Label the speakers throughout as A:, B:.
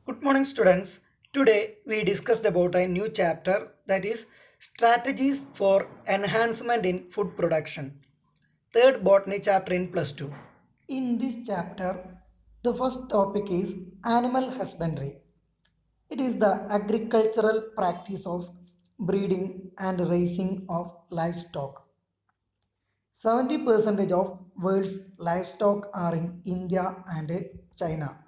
A: Good morning, students. Today we discussed about a new chapter, that is strategies for enhancement in food production. Third botany chapter in plus 2. In this chapter, the first topic is animal husbandry. It is the agricultural practice of breeding and raising of livestock. 70% of world's livestock are in India and China.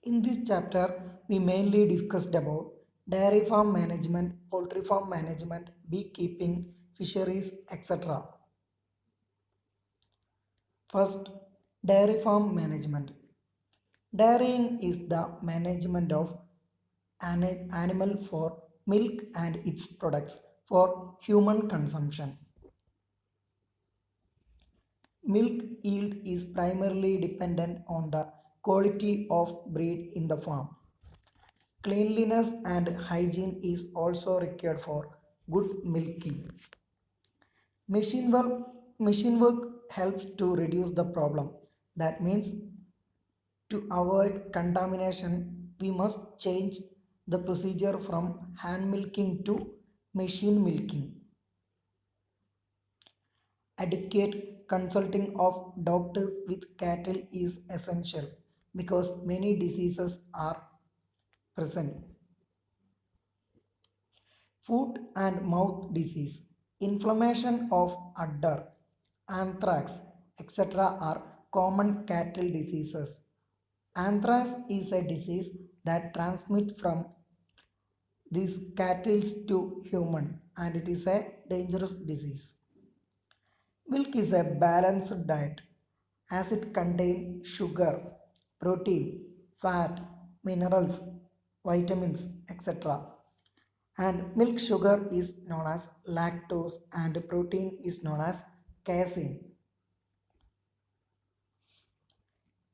A: In this chapter, we mainly discussed about dairy farm management, poultry farm management, beekeeping, fisheries, etc. First, dairy farm management. Dairying is the management of an animal for milk and its products for human consumption. Milk yield is primarily dependent on the quality of breed in the farm. Cleanliness and hygiene is also required for good milking. Machine work, machine work helps to reduce the problem. That means to avoid contamination, we must change the procedure from hand milking to machine milking. Adequate consulting of doctors with cattle is essential because many diseases are present. Foot and mouth disease, inflammation of udder, anthrax, etc. are common cattle diseases. Anthrax is a disease that transmits from these cattle to human and it is a dangerous disease. Milk is a balanced diet as it contains sugar, protein, fat, minerals, vitamins, etc. And milk sugar is known as lactose and protein is known as casein.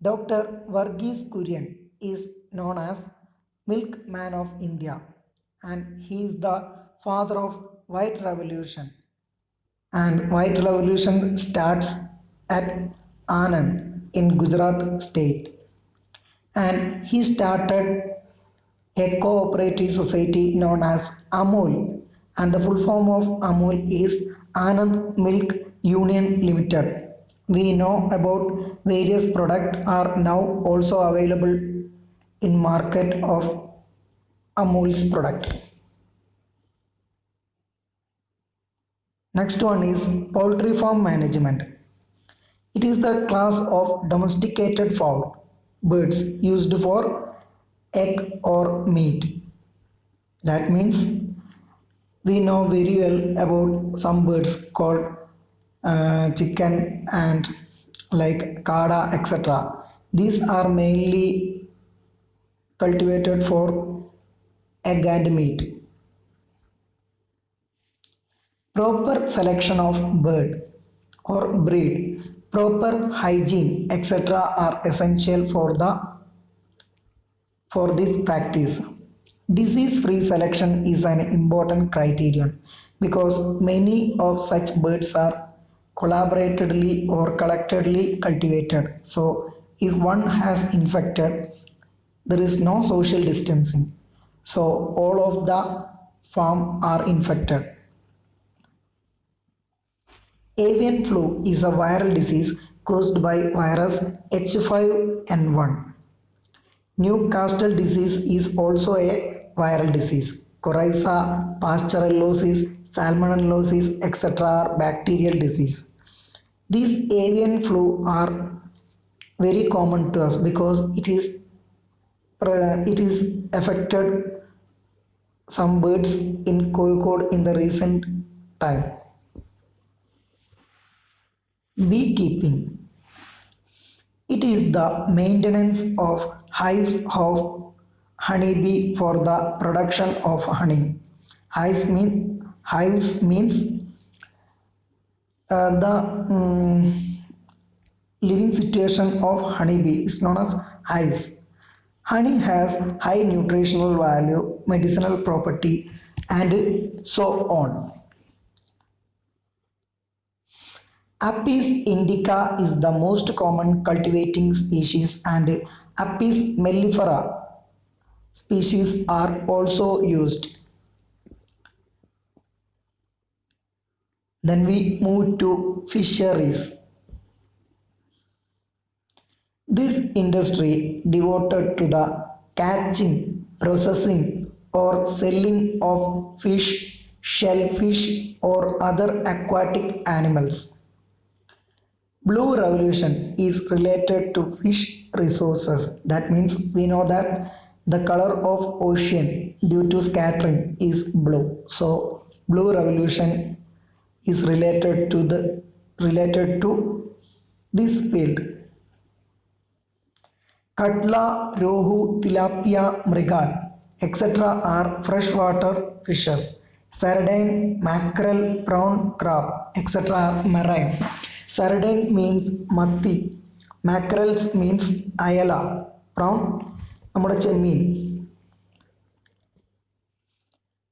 A: Dr. Varghese Kurian is known as milkman of India and he is the father of white revolution. And white revolution starts at Anand in Gujarat state and he started a cooperative society known as Amul and the full form of Amul is Anand Milk Union Limited. We know about various products are now also available in market of Amul's product. Next one is poultry farm management. It is the class of domesticated fowl, birds used for egg or meat. That means we know very well about some birds called chicken and like kada etc. These are mainly cultivated for egg and meat. Proper selection of bird or breed, proper hygiene etc. are essential for this practice. Disease-free selection is an important criterion because many of such birds are collaboratively or collectively cultivated. So, if one has infected, there is no social distancing. So, all of the farm are infected. Avian flu is a viral disease caused by virus H5N1. Newcastle disease is also a viral disease. Coryza, Pasteurellosis, Salmonellosis, etc. are bacterial disease. These avian flu are very common to us because it is affected some birds in Kozhikode in the recent time. Beekeeping. It is the maintenance of hives of honeybee for the production of honey. Hives means the living situation of honeybee is known as hives. Honey has high nutritional value, medicinal property, and so on. Apis indica is the most common cultivating species and Apis mellifera species are also used. Then we move to fisheries. This industry devoted to the catching, processing, or selling of fish, shellfish, or other aquatic animals. Blue revolution is related to fish resources. That means we know that the color of ocean due to scattering is blue. So blue revolution is related to this field. Katla, rohu, tilapia, mrigal, etc. are freshwater fishes. Sardine, mackerel, prawn, crab, etc. are marine. Sardine means matti. Mackerels means ayala. Prawn, നമ്മുടെ ചെമ്മീൻ.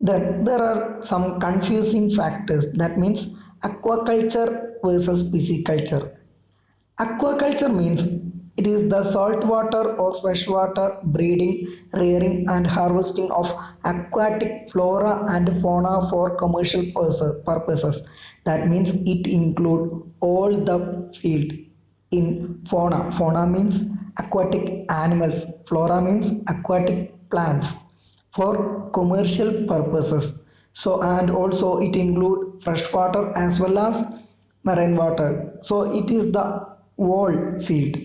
A: Then there are some confusing factors. That means aquaculture versus pisciculture. Aquaculture means it is the saltwater or freshwater breeding, rearing, and harvesting of aquatic flora and fauna for commercial purposes. That means it includes all the field in fauna. Fauna means aquatic animals, flora means aquatic plants for commercial purposes. So and also it include fresh water as well as marine water. So it is the whole field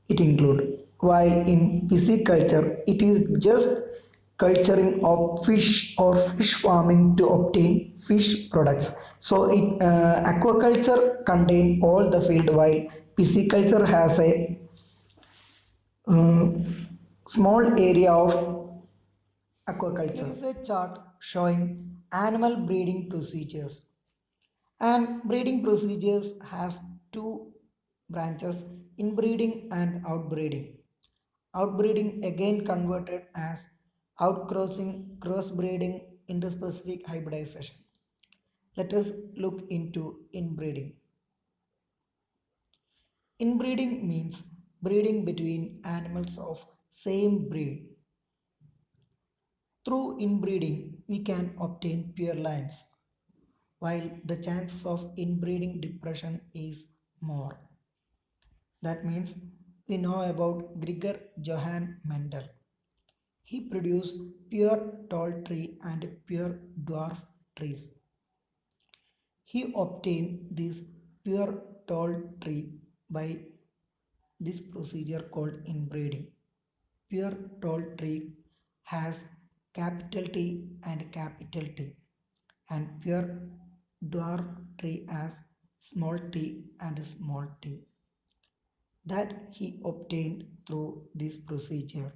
A: it include. While in pisciculture it is just culturing of fish or fish farming to obtain fish products. So aquaculture contain all the field while pisciculture has a small area of aquaculture. Here is a chart showing animal breeding procedures. And breeding procedures has two branches, inbreeding and outbreeding. Outbreeding again converted as outcrossing, crossbreeding, interspecific hybridization. Let us look into inbreeding. Inbreeding means breeding between animals of same breed. Through inbreeding, we can obtain pure lines, while the chances of inbreeding depression is more. That means we know about Gregor Johann Mendel. He produced pure tall tree and pure dwarf trees. He obtained this pure tall tree by this procedure called inbreeding. Pure tall tree has capital T and capital T, and pure dwarf tree has small t and small t, that he obtained through this procedure.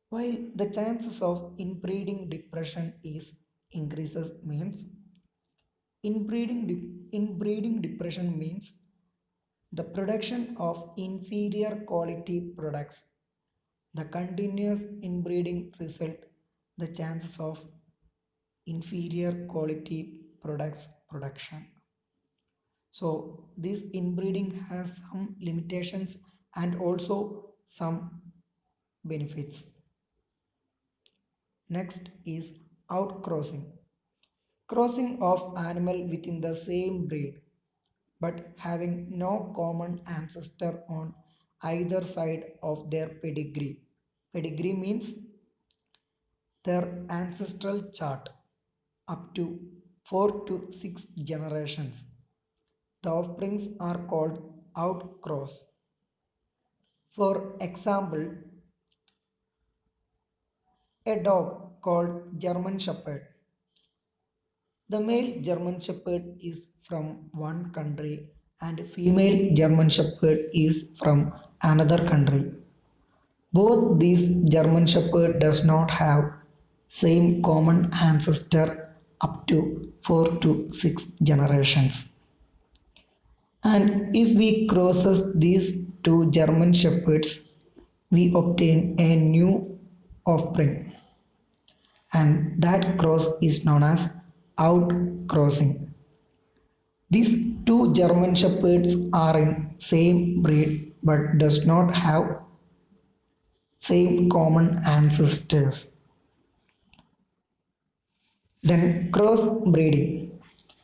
A: While the chances of inbreeding depression is increases means inbreeding depression means the production of inferior quality products. The continuous inbreeding result the chances of inferior quality products production. So this inbreeding has some limitations and also some benefits. Next is outcrossing. Crossing of animal within the same breed but having no common ancestor on either side of their pedigree. Pedigree means their ancestral chart up to 4 to 6 generations. The offsprings are called outcross. For example, a dog called German Shepherd. The male German Shepherd is from one country and female German Shepherd is from another country. Both these German Shepherd does not have same common ancestor up to 4 to 6 generations. And if we crosses these two German Shepherds, we obtain a new offspring, and that cross is known as outcrossing. These two German Shepherds are in same breed but does not have same common ancestors. Then crossbreeding.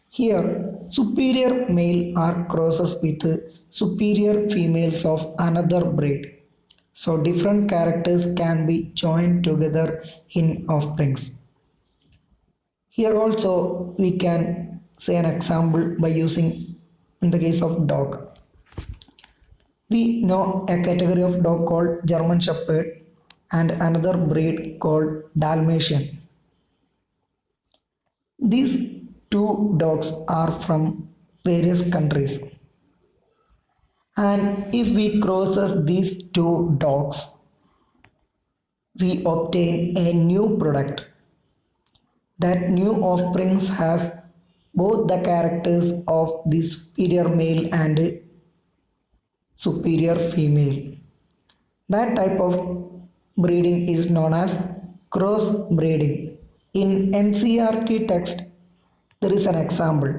A: Here, superior male are crosses with superior females of another breed. So different characters can be joined together in offsprings. Here also we can say an example by using in the case of dog. We know a category of dog called German Shepherd and another breed called Dalmatian. These two dogs are from various countries, and if we crosses these two dogs, we obtain a new product. That new offspring has both the characters of the superior male and superior female. That type of breeding is known as cross breeding. In NCERT text, there is an example.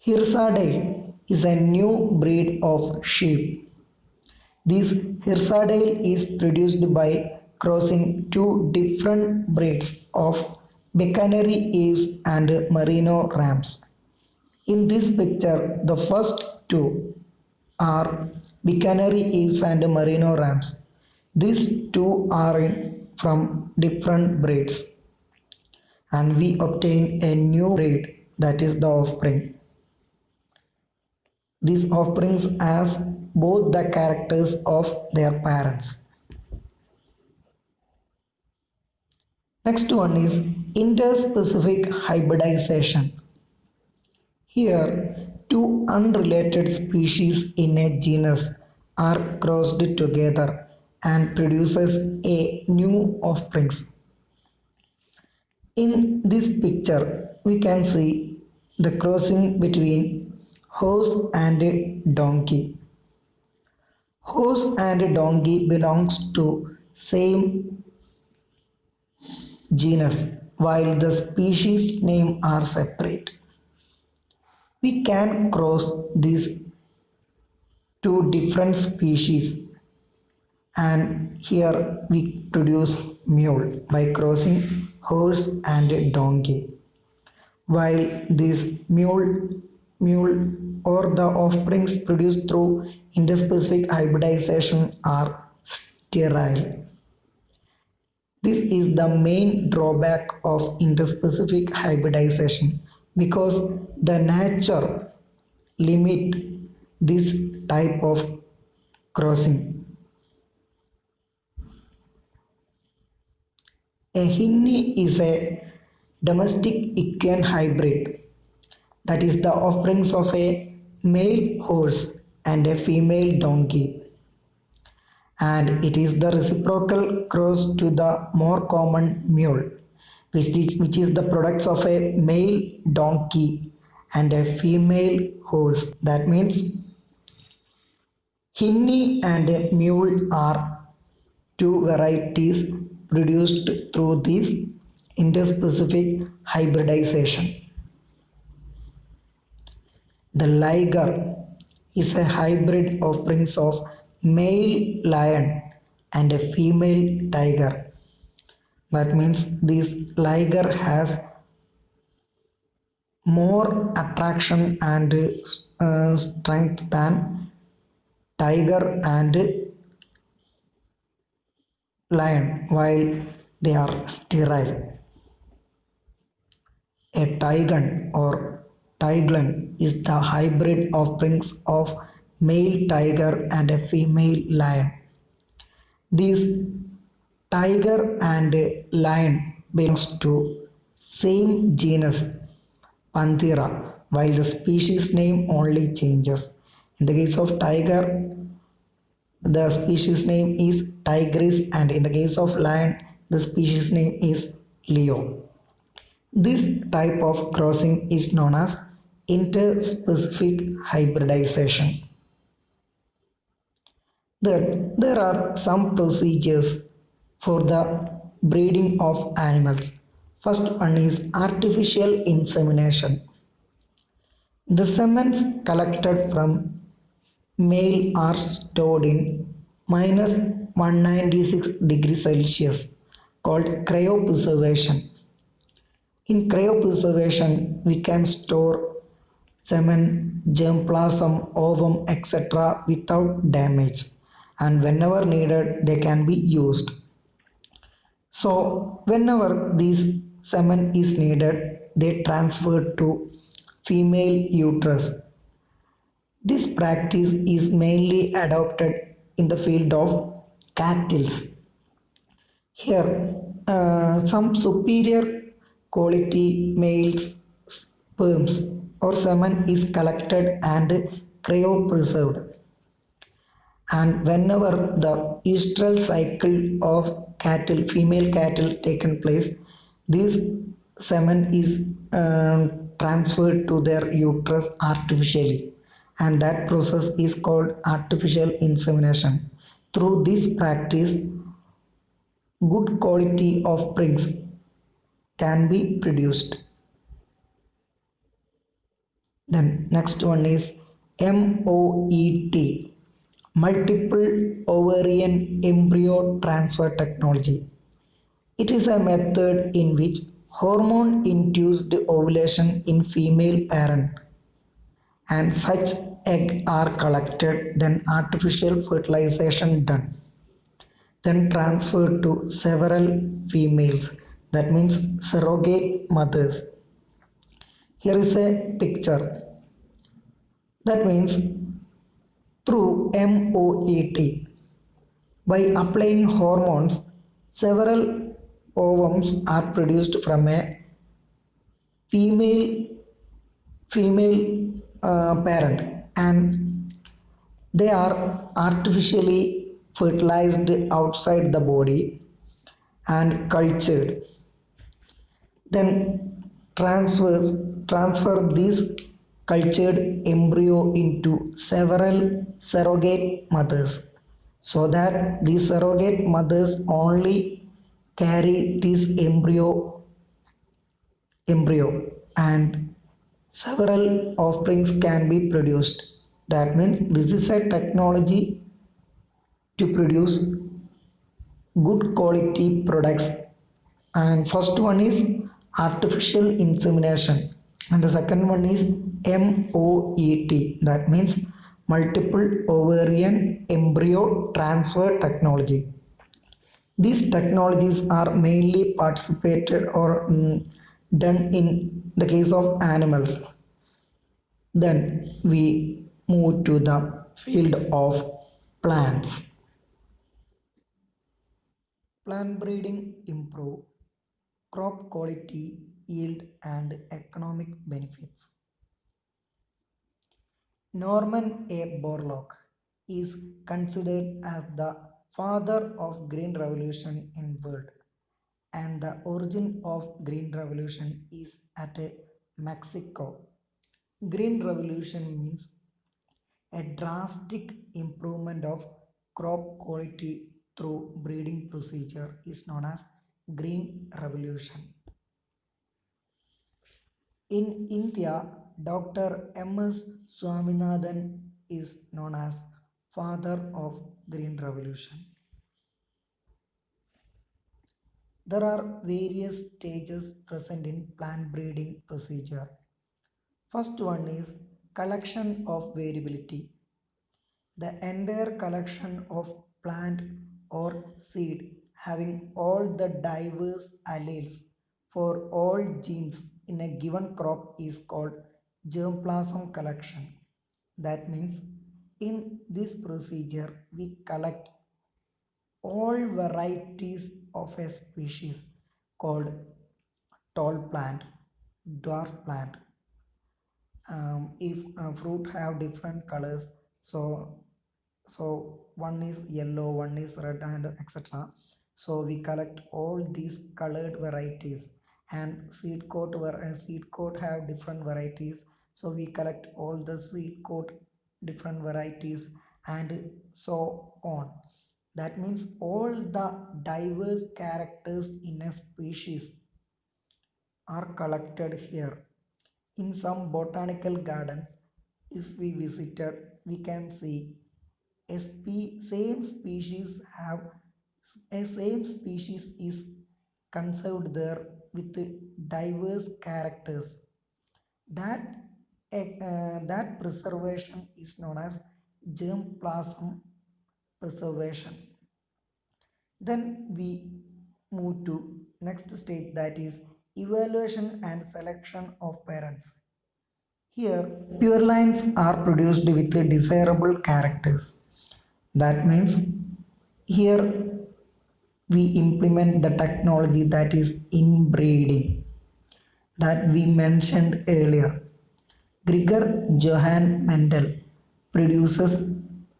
A: Hirserdale is a new breed of sheep. This Hirserdale is produced by crossing two different breeds of Buchanary Eves and Merino Rams. In this picture, the first two are Buchanary Eves and Merino Rams. These two are from different breeds, and we obtain a new breed, that is the offspring. These offsprings has both the characters of their parents. Next one is interspecific hybridization. Here, two unrelated species in a genus are crossed together and produces a new offspring. In this picture, we can see the crossing between horse and donkey. Horse and donkey belongs to same genus while the species name are separate. We can cross these two different species, and here we produce mule by crossing horse and donkey, while this mule or the offsprings produced through interspecific hybridization are sterile. This is the main drawback of interspecific hybridization because the nature limit this type of crossing. A hinny is a domestic equine hybrid, that is the offsprings of a male horse and a female donkey, and it is the reciprocal cross to the more common mule, which is the products of a male donkey and a female horse. That means hinny and mule are two varieties produced through this interspecific hybridization. The liger is a hybrid offspring of male lion and a female tiger. That means this liger has more attraction and strength than tiger and lion while they are sterile. A tigon or tiglan is the hybrid offspring of male tiger and a female lion. This tiger and lion belongs to same genus Panthera, while the species name only changes. In the case of tiger, the species name is Tigris, and in the case of lion, the species name is Leo. This type of crossing is known as interspecific hybridization. There are some procedures for the breeding of animals. First one is artificial insemination. The semen collected from male are stored in minus 196 degrees Celsius called cryopreservation. In cryopreservation, we can store semen, germplasm, ovum, etc. without damage, and whenever needed, they can be used. So, whenever this semen is needed, they transfer to female uterus. This practice is mainly adopted in the field of cattle. Here, some superior quality male sperms or semen is collected and cryopreserved. And whenever the estrous cycle of cattle, female cattle taken place, this semen is transferred to their uterus artificially, and that process is called artificial insemination. Through this practice, good quality offsprings can be produced. Then next one is MOET, multiple ovarian embryo transfer technology. It is a method in which hormone induced ovulation in female parent and such egg are collected, then artificial fertilization done, then transferred to several females, that means surrogate mothers. Here is a picture, that means through MOET, by applying hormones, several ovums are produced from a female parent, and they are artificially fertilized outside the body and cultured. Then transfer this cultured embryo into several surrogate mothers, so that these surrogate mothers only carry this embryo and several offsprings can be produced. That means this is a technology to produce good quality products. And first one is artificial insemination, and the second one is MOET, that means multiple ovarian embryo transfer technology. These technologies are mainly participated or done in the case of animals. Then we move to the field of plants. Plant breeding improve crop quality, yield and economic benefits. Norman A. Borlaug is considered as the father of green revolution in world, and the origin of green revolution is at Mexico. Green revolution means a drastic improvement of crop quality through breeding procedure is known as green revolution. In India, Dr. M.S. Swaminathan is known as father of green revolution. There are various stages present in plant breeding procedure. First one is collection of variability. The entire collection of plant or seed having all the diverse alleles for all genes in a given crop is called germplasm collection. That means in this procedure we collect all varieties of a species called tall plant, dwarf plant. If fruit have different colors, so one is yellow, one is red, and etc. So we collect all these colored varieties, and seed coat have different varieties, so we collect all the seed coat different varieties, and so on. That means all the diverse characters in a species are collected here. In some botanical gardens, if we visited, we can see same species is conserved there with diverse characters. That preservation is known as germplasm preservation. Then we move to next stage, that is evaluation and selection of parents. Here, pure lines are produced with desirable characters. That means here we implement the technology that is inbreeding that we mentioned earlier. Gregor Johann Mendel produces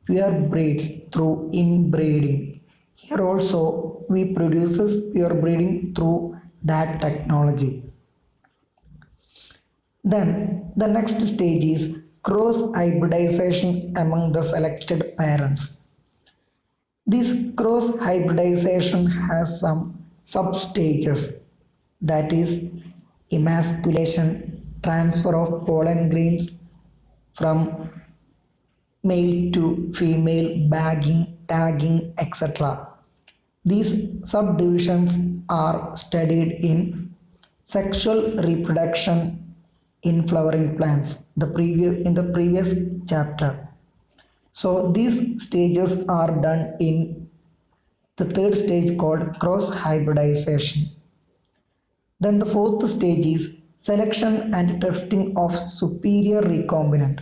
A: pure breeds through inbreeding. Here also we produces pure breeding through that technology. Then the next stage is cross hybridization among the selected parents. This cross hybridization has some sub-stages, that is emasculation, transfer of pollen grains from male to female, bagging, tagging, etc. These subdivisions are studied in sexual reproduction in flowering plants in the previous chapter. So these stages are done in the third stage called cross hybridization. Then the fourth stage is selection and testing of superior recombinant.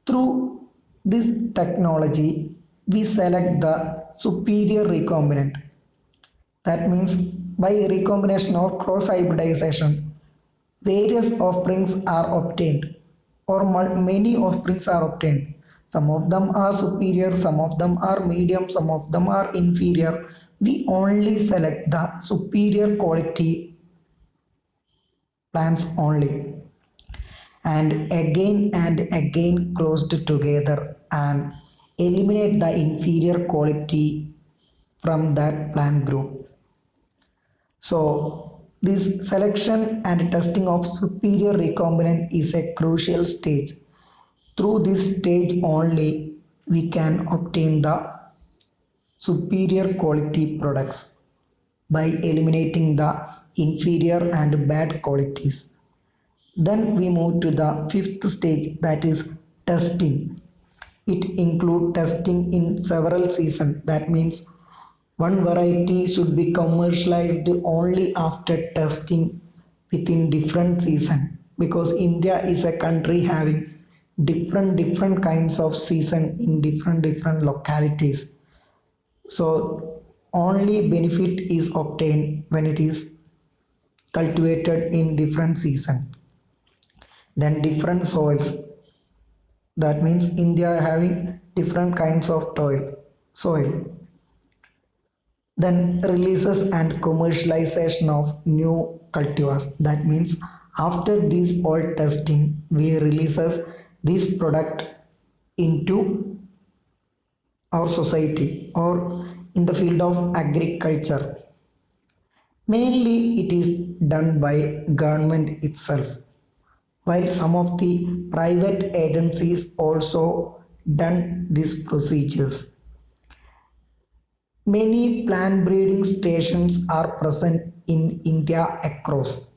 A: Through this technology, we select the superior recombinant. That means by recombination or cross hybridization, various offsprings are obtained or many offsprings are obtained. Some of them are superior, some of them are medium, some of them are inferior. We only select the superior quality plants only, and again crossed together and eliminate the inferior quality from that plant group. So this selection and testing of superior recombinant is a crucial stage. Through this stage only we can obtain the superior quality products by eliminating the inferior and bad qualities. Then we move to the fifth stage, that is testing. It includes testing in several seasons. That means one variety should be commercialized only after testing within different season, because India is a country having different kinds of season in different localities. So only benefit is obtained when it is cultivated in different season. Then different soils, that means India having different kinds of soil. Then releases and commercialization of new cultivars, that means after this all testing we releases this product into our society or in the field of agriculture. Mainly it is done by government itself, while some of the private agencies also done these procedures. Many plant breeding stations are present in India across.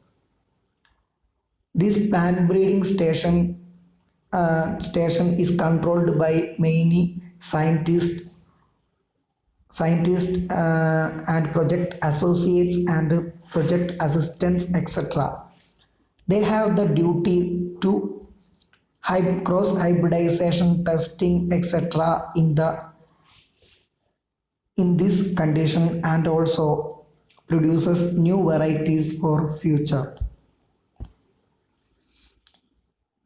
A: This plant breeding station is controlled by many scientists and project associates and project assistants, etc. They have the duty to cross hybridization testing, etc. in this condition, and also produces new varieties for future.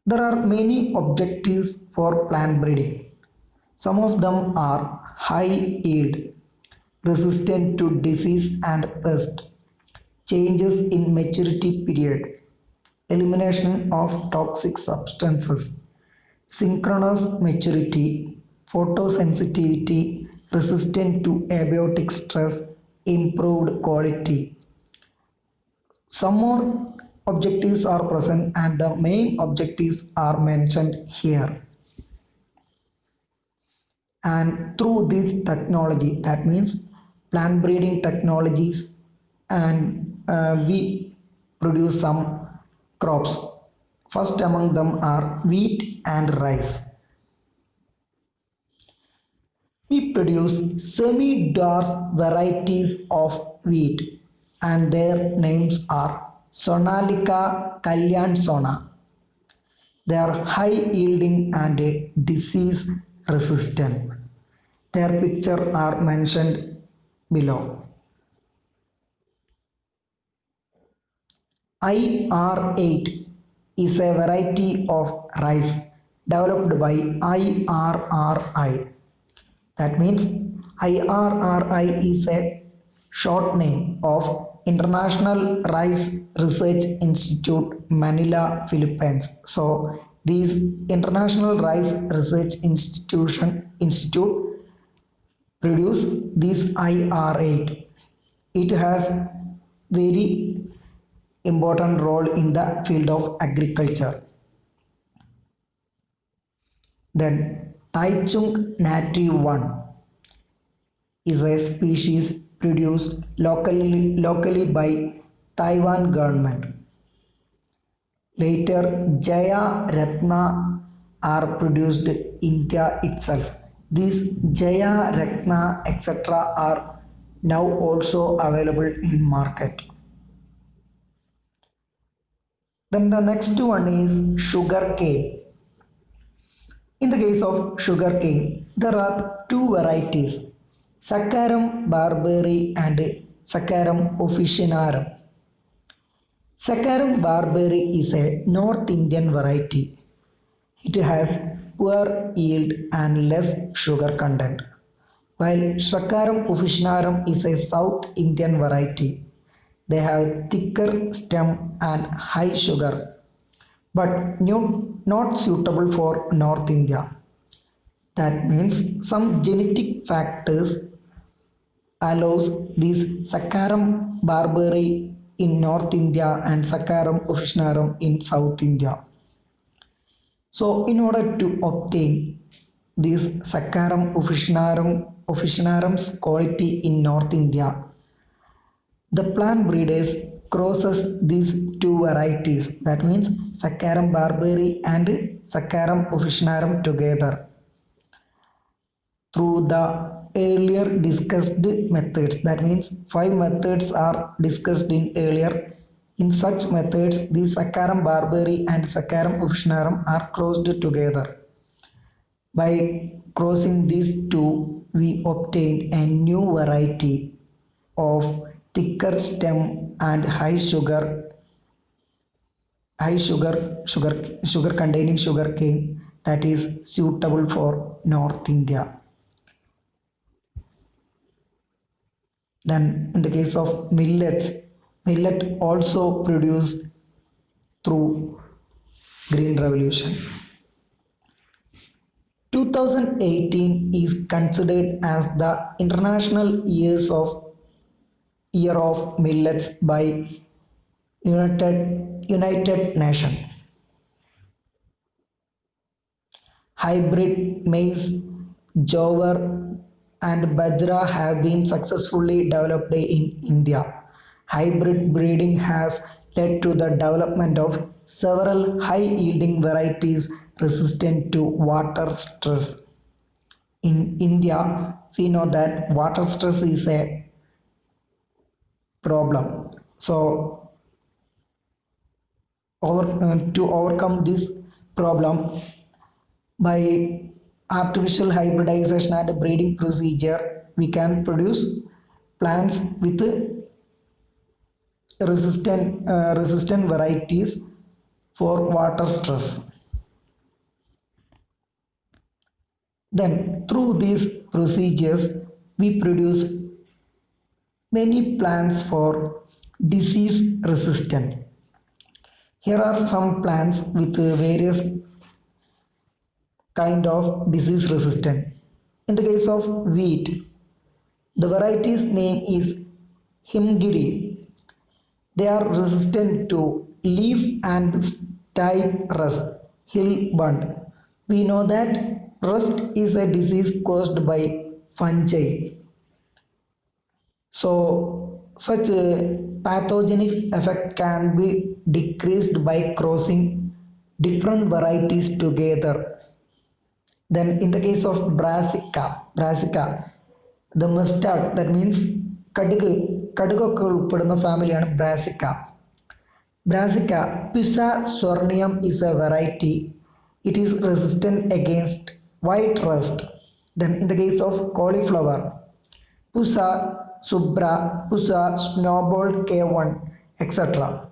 A: There are many objectives for plant breeding. Some of them are high yield, resistant to disease and pest, changes in maturity period, elimination of toxic substances, synchronous maturity, photosensitivity, resistant to abiotic stress, improved quality. Some more objectives are present and the main objectives are mentioned here. And through this technology, that means plant breeding technologies, and we produce some crops. First among them are wheat and rice. We produce semi-dark varieties of wheat, and their names are Sonalika, Kalyan Sona. They are high yielding and disease resistant. Their picture are mentioned below. IR8 is a variety of rice developed by IRRI. That means IRRI is a short name of International Rice Research Institute, Manila, Philippines. So this International Rice Research Institute produce this IR8. It has very important role in the field of agriculture. Then Taichung native 1 is a species produced locally by Taiwan government. Later Jaya Ratna are produced in India itself. These Jaya Ratna etc. are now also available in market. Then the next one is sugar cane. In the case of sugarcane, there are two varieties, Saccharum barberi and Saccharum officinarum. Saccharum barberi is a North Indian variety. It has poor yield and less sugar content, while Saccharum officinarum is a South Indian variety. They have thicker stem and high sugar, but not suitable for North India. That means some genetic factors allows this Saccharum barberi in North India and Saccharum officinarum in South India. So in order to obtain this Saccharum officinarum's quality in North India, the plant breeders crosses these two varieties, that means Saccharum barberi and Saccharum officinarum together through the earlier discussed methods. That means five methods are discussed in earlier. In such methods, the Saccharum barberi and Saccharum officinarum are closed together. By crossing these two, we obtained a new variety of thicker stem and high sugar containing sugar cane that is suitable for North India. Then in the case of millets, millet also produced through Green Revolution. 2018 is considered as the International Year of Millets by United Nations. Hybrid maize, jowar, and bajra have been successfully developed in India. Hybrid breeding has led to the development of several high-yielding varieties resistant to water stress. In India, we know that water stress is a problem. So, to overcome this problem, by artificial hybridization and breeding procedure, we can produce plants with resistant varieties for water stress. Then through these procedures, we produce many plants for disease resistant. Here are some plants with various kind of disease resistant. In the case of wheat, the variety's name is Himgiri. They are resistant to leaf and stipe rust, hill bund. We know that Rust is a disease caused by fungi. So, such a pathogenic effect can be decreased by crossing different varieties together. Then, in the case of brassica, the mustard, that means കടുകൊക്കെ ഉൾപ്പെടുന്ന ഫാമിലിയാണ് brassica. Brassica Pisa sornium is a variety. It is resistant against white rust. Then in the case of cauliflower, Pusa subra, Pusa snowball K1, etc.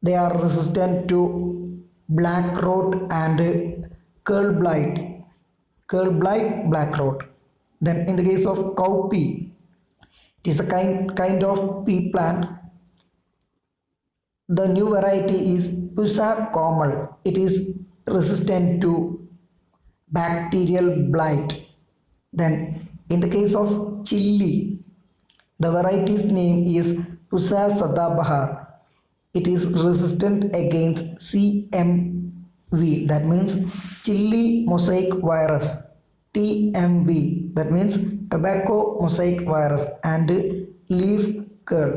A: They are resistant to black rot and curl blight black rot. Then in the case of cowpea, it is a kind of pea plant. The new variety is Pusa comal. It is resistant to bacterial blight. Then in the case of chili, the variety's name is Pusa Sadabahar. It is resistant against CMV, that means chili mosaic virus, TMV, that means tobacco mosaic virus, and leaf curl.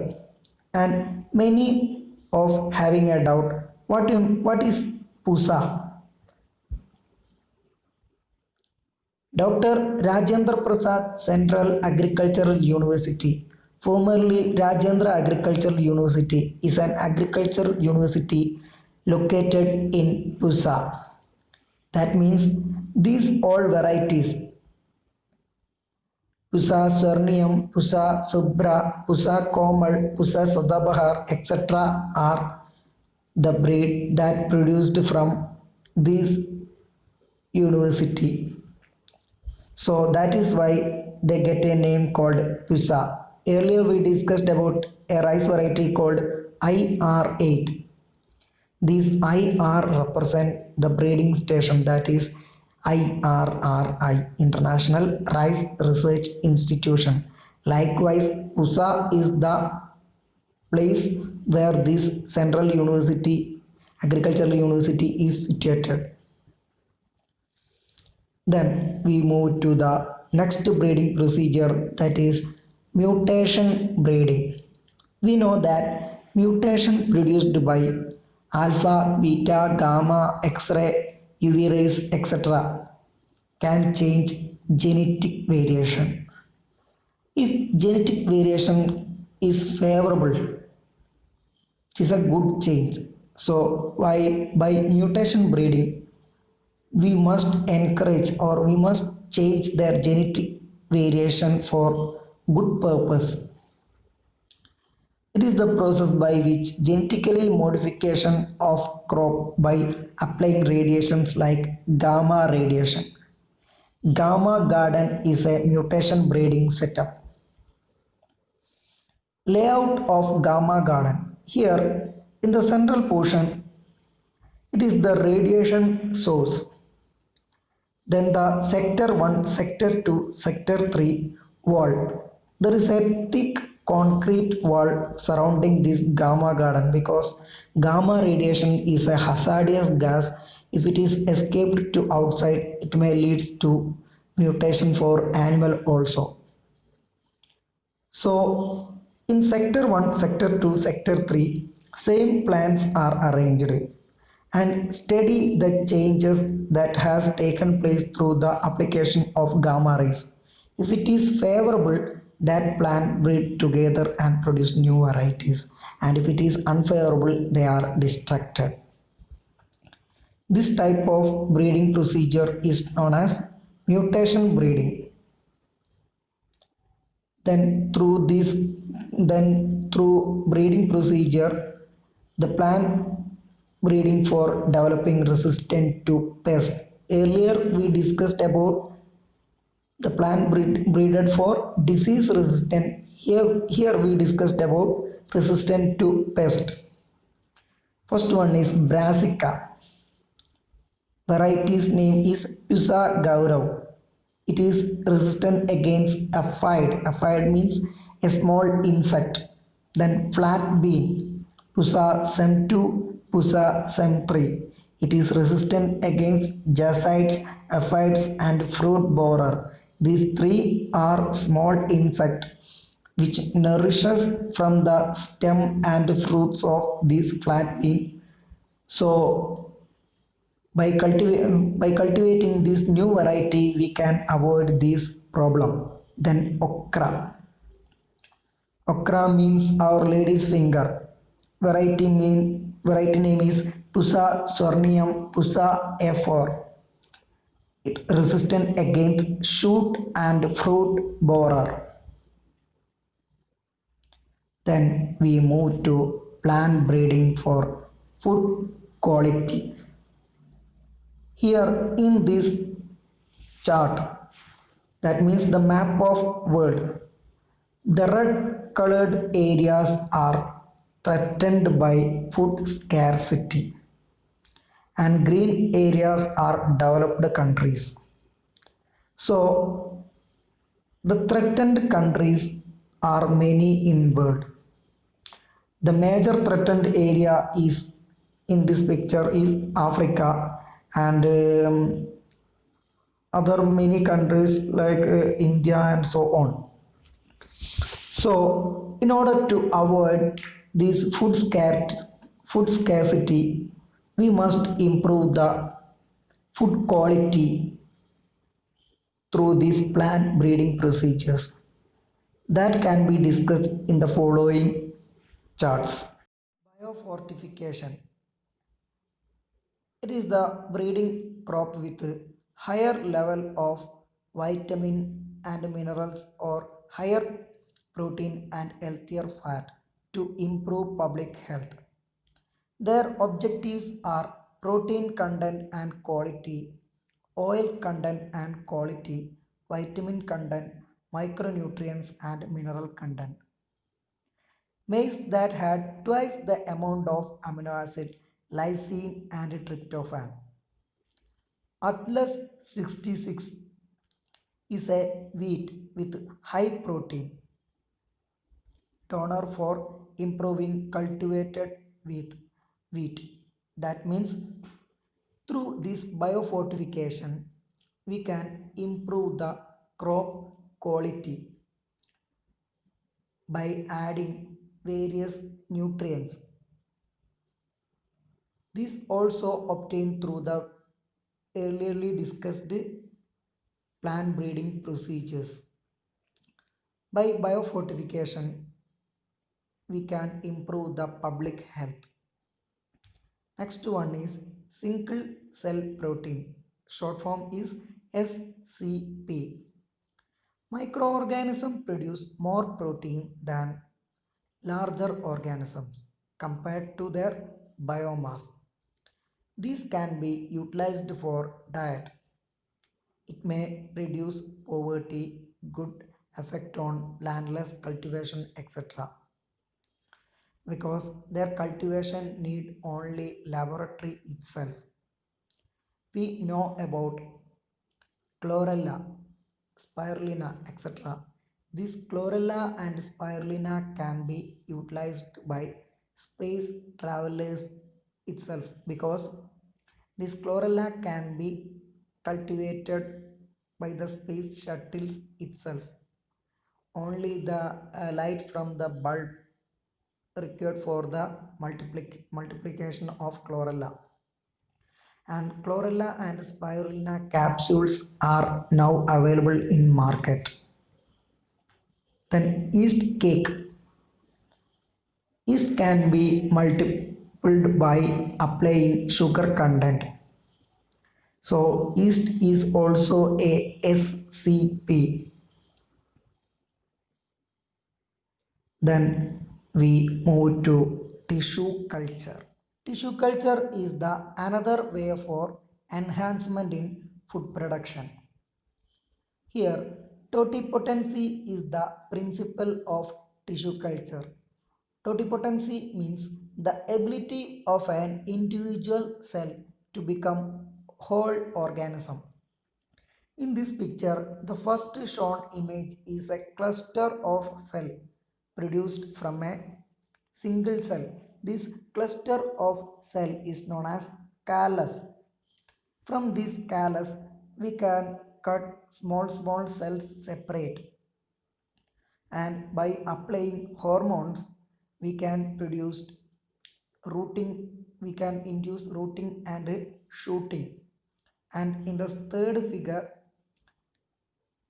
A: And many of having a doubt, what is Pusa? Dr. Rajendra Prasad Central Agricultural University, formerly Rajendra Agricultural University, is an agricultural university located in Pusa. That means these all varieties, Pusa Sornium, Pusa Subra, Pusa Komal, Pusa Sadabahar, etc. are the breed that produced from this university. So that is why they get a name called Pusa. Earlier we discussed about a rice variety called IR8. These IR represent the breeding station, that is IRRI, International Rice Research Institution. Likewise, Pusa is the place where this Central University, Agricultural University is situated. Then we move to the next breeding procedure, that is mutation breeding. We know that mutation produced by alpha, beta, gamma, X-ray, UV rays, etc. can change genetic variation. If genetic variation is favorable, it is a good change. So by mutation breeding, we must encourage or we must change their genetic variation for good purpose. It is the process by which genetically modification of crop by applying radiations like gamma radiation. Gamma garden is a mutation breeding setup. Layout of gamma garden. Here in the central portion, it is the radiation source. Then the sector 1, sector 2, sector 3 wall. There is a thick concrete wall surrounding this gamma garden because gamma radiation is a hazardous gas. If it is escaped to outside, it may lead to mutation for animal also. So in sector 1, sector 2, sector 3, same plants are arranged and study the changes that has taken place through the application of gamma rays. If it is favorable, that plant breed together and produce new varieties, and if it is unfavorable, they are destructed. This type of breeding procedure is known as mutation breeding. Then through breeding procedure, the plant breeding for developing resistant to pests. Earlier we discussed about the plant breeded for disease resistant. Here we discussed about resistant to pest. First one is Brassica. Variety's name is Pusa Gaurav. It is resistant against aphid. Aphid means a small insect. Then flat bean, Pusa sem2, Pusa sem3. It is resistant against jascides, aphids, and fruit borer. These three are small insects which nourishes from the stem and fruits of this flat bean. So by cultivating this new variety, we can avoid this problem. Then okra. Okra means Our Lady's finger. Variety name is Pusa sornium Pusa A4. It resistant against shoot and fruit borer. Then we move to plant breeding for food quality. Here in this chart, that means the map of world, the red colored areas are threatened by food scarcity and green areas are developed countries. So the threatened countries are many in world. The major threatened area is in this picture is Africa and other many countries like India and so on. So in order to avoid this food scarcity, we must improve the food quality through these plant breeding procedures that can be discussed in the following charts. Biofortification. It is the breeding crop with higher level of vitamin and minerals or higher protein and healthier fat to improve public health. Their objectives are protein content and quality, oil content and quality, vitamin content, micronutrients and mineral content. Maize that had twice the amount of amino acid, lysine and tryptophan. Atlas 66 is a wheat with high protein, donor for improving cultivated wheat. That means through this biofortification, we can improve the crop quality by adding various nutrients. This also obtained through the earlierly discussed plant breeding procedures. By biofortification, we can improve the public health. Next one is single cell protein. Short form is SCP. Microorganisms produce more protein than larger organisms compared to their biomass. These can be utilized for diet. It may reduce poverty, good effect on landless cultivation, etc. Because their cultivation need only laboratory itself. We know about chlorella, spirulina, etc. This chlorella and spirulina can be utilized by space travelers itself because this chlorella can be cultivated by the space shuttles itself. Only the light from the bulb required for the multiplication of chlorella. And chlorella and spirulina capsules are now available in market. Then yeast cake. Yeast can be multiplied by applying sugar content. So yeast is also a SCP. Then we move to tissue culture. Tissue culture is the another way for enhancement in food production. Here, totipotency is the principle of tissue culture. Totipotency means the ability of an individual cell to become whole organism. In this picture, the first shown image is a cluster of cell produced from a single cell. This cluster of cell is known as callus. From this callus, we can cut small cells separate, and by applying hormones, we can produce rooting, we can induce rooting and shooting. And in the third figure,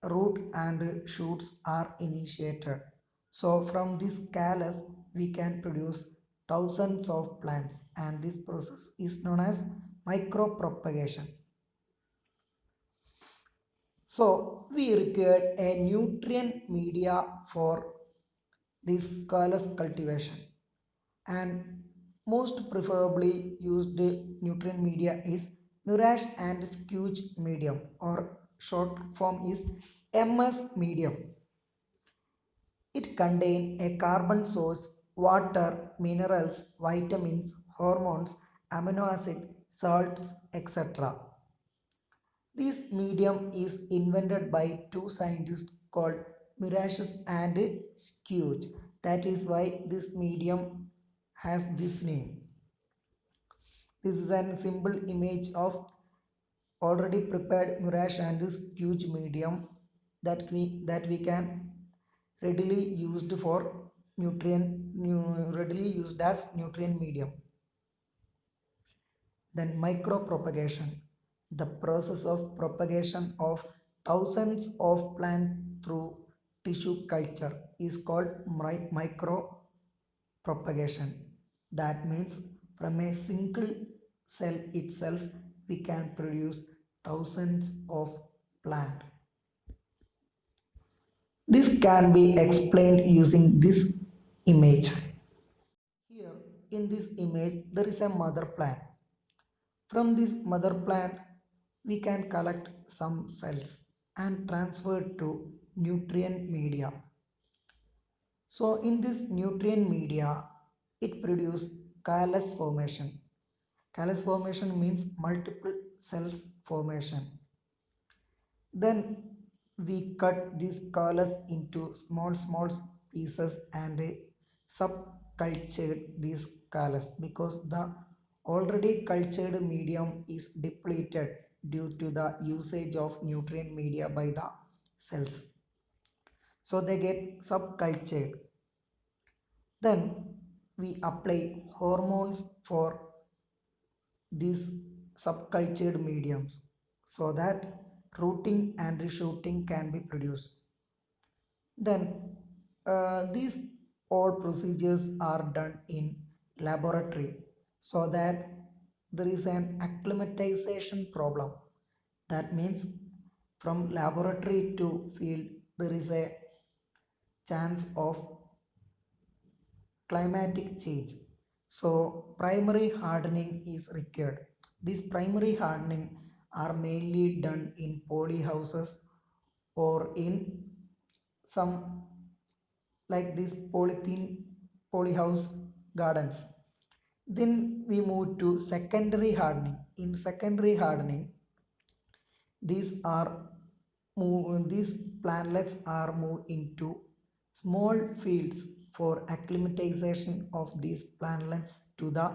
A: root and shoots are initiated. So from this callus, we can produce thousands of plants, and this process is known as micropropagation. So we required a nutrient media for this callus cultivation, and most preferably used nutrient media is Murage and Squeeze medium, or short form is MS medium. It contains a carbon source, water, minerals, vitamins, hormones, amino acid, salts, etc. This medium is invented by two scientists called Mirage and Squeeze. That is why this medium has this name. This is a simple image of already prepared Mirage and Squeeze medium that we can readily used for readily used as nutrient medium. Then micropropagation, the process of propagation of thousands of plants through tissue culture is called micropropagation. That means from a single cell itself we can produce thousands of plants. This can be explained using this image. Here in this image there is a mother plant. From this mother plant we can collect some cells and transfer to nutrient media. So in this nutrient media it produces callus formation. Callus formation means multiple cells formation. Then we cut this callus into small pieces and subcultured this callus, because the already cultured medium is depleted due to the usage of nutrient media by the cells. So they get subcultured. Then we apply hormones for these subcultured mediums so that rooting and reshooting can be produced. Then these all procedures are done in laboratory, so that there is an acclimatization problem. That means from laboratory to field there is a chance of climatic change. So primary hardening is required. These primary hardening are mainly done in poly houses or in some like this polythene polyhouse gardens. Then we move to secondary hardening. In secondary hardening, these are these plantlets are moved into small fields for acclimatization of these plantlets to the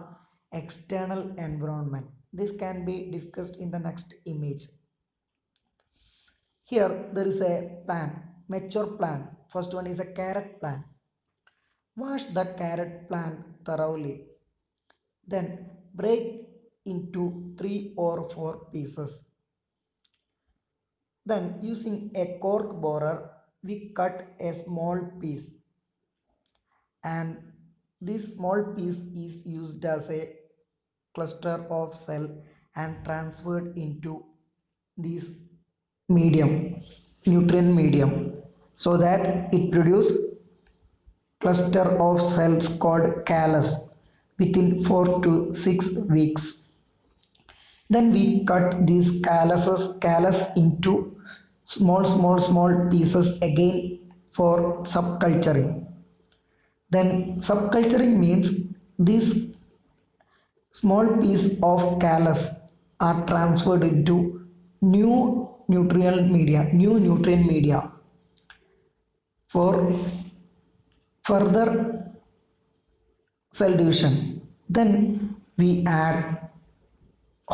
A: external environment. This can be discussed in the next image. Here there is a plant, mature plant. First one is a carrot plant. Wash the carrot plant thoroughly. Then break into 3 or 4 pieces. Then using a cork borer we cut a small piece, and this small piece is used as a cluster of cell and transferred into this medium, nutrient medium, so that it produces cluster of cells called callus within 4 to 6 weeks. Then we cut these callus into small pieces again for subculturing. Then subculturing means these small piece of callus are transferred into new nutrient media for further cell division. Then we add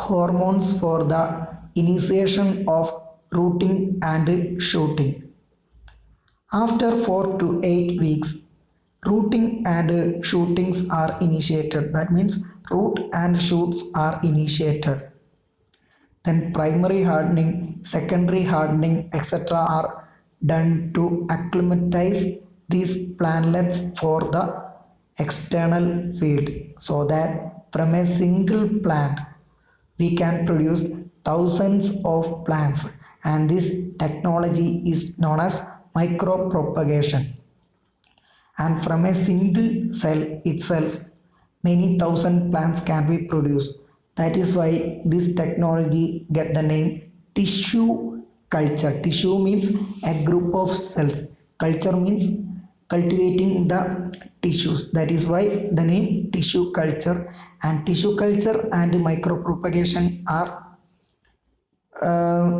A: hormones for the initiation of rooting and shooting. After 4 to 8 weeks, rooting and shootings are initiated. That means root and shoots are initiated. Then primary hardening, secondary hardening, etc. are done to acclimatize these plantlets for the external field so that from a single plant we can produce thousands of plants, and this technology is known as micropropagation. And from a single cell itself many thousand plants can be produced. That is why this technology get the name tissue culture. Tissue means a group of cells, culture means cultivating the tissues. That is why the name tissue culture. And tissue culture and micropropagation are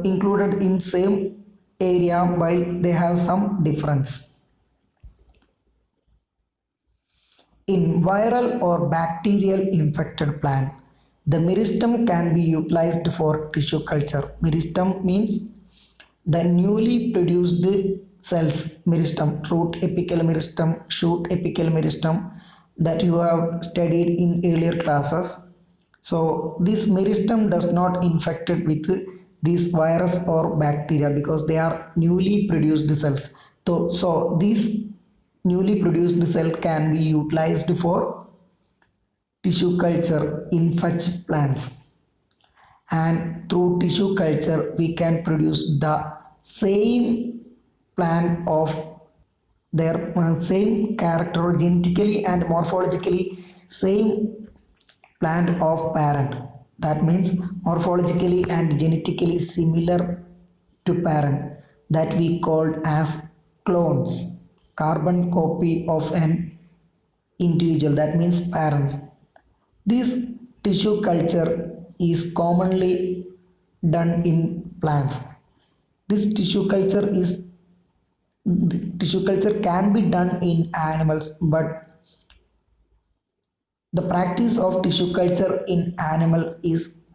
A: included in same area while they have some difference. In viral or bacterial infected plant, the meristem can be utilized for tissue culture. Meristem means the newly produced cells. Meristem, root apical meristem, shoot apical meristem, that you have studied in earlier classes. So this meristem does not infected with this virus or bacteria because they are newly produced cells. So these newly produced cell can be utilized for tissue culture in such plants, and through tissue culture we can produce the same plant of their same character, genetically and morphologically same plant of parent. That means morphologically and genetically similar to parent, that we called as clones, carbon copy of an individual, that means parents. This tissue culture is commonly done in plants. This tissue culture can be done in animals, but the practice of tissue culture in animal is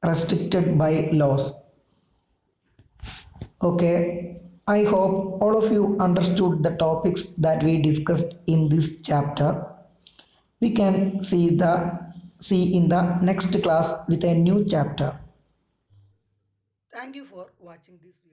A: restricted by laws. Okay, I hope all of you understood the topics that we discussed in this chapter. We can see in the next class with a new chapter. Thank you for watching this video.